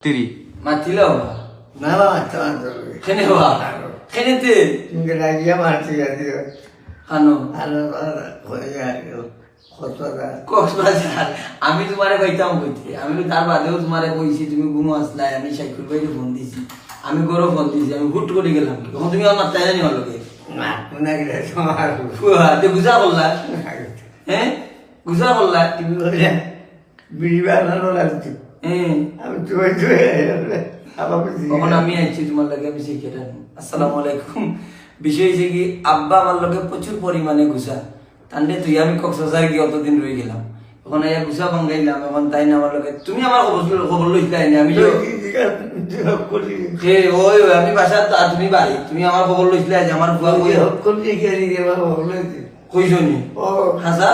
Tiri. Mati lah apa? Nama teman-teman. Kene apa? Kene tu. Mungkin lagi ya mati ya dia. Hano. Cox's Bazar আমি তোমারে কইতাম কইতে আমি তো তার বাদেও তোমারে কইছি তুমি ঘুমো আসলাই আমি সাইকুল ভাইরে ফোন দিছি আমি গরো ফোন দিছি আমি হুট করে গেলাম তখন তুমি আমার তাই জানি ভালো কে না কোনা গেলে তোমার তে গুজা বললা হ্যাঁ গুজা বললা তুমি বলে বিড়ি বানানো লাগছে হ্যাঁ আমি তুই আবার তখন আমি আইছি তোমার লাগে আমি শিখে আসসালামু আলাইকুম বিষয় হয়েছে কি আব্বা আমার লগে প্রচুর পরিমাণে গুছা তান্ডে তুই আমি কক্সবাজার গিয়ে অতদিন রয়ে গেলাম এখন আইয়া গুছা ভাঙ্গাইলাম এখন তাই না আমার লগে তুমি আমার খবর লইলাই না আমি ওই আমি বাসা তুমি বাড়ি তুমি আমার খবর লইছিলে যে আমার বুয়া কই কইছনি ও হাসা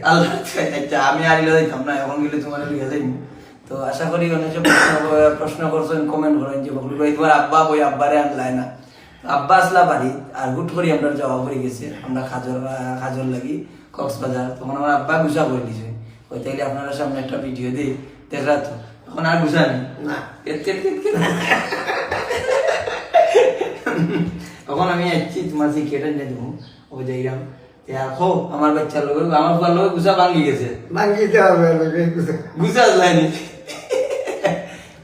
আল্লাহ আচ্ছা আমি আরিলা যাইতাম না এখন গেলে তোমার লইয়া যাইনি তো আশা করি অনেক প্রশ্ন করছেন কমেন্ট করেন যে বকলু ভাই তোমার আব্বা কই আব্বারে আনলাই না আব্বা আসলা বাড়ি আর হুট করে আমরা যাওয়া হয়ে গেছে আমরা খাজর লাগি কক্সবাজার তখন আমার আব্বা গুছা করে দিছে ওই তাইলে আপনারা সামনে একটা ভিডিও দিই দেখা তো এখন আর গুছা নেই না তখন আমি আসছি তোমার সেই কেটে নিয়ে দেবো ও যাইরাম দেখো আমার বাচ্চার লোক আমার বুয়ার লোক গুছা ভাঙ্গি গেছে ভাঙিতে হবে গুছা লাইনি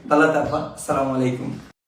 ভালো থাকবা আসসালামু আলাইকুম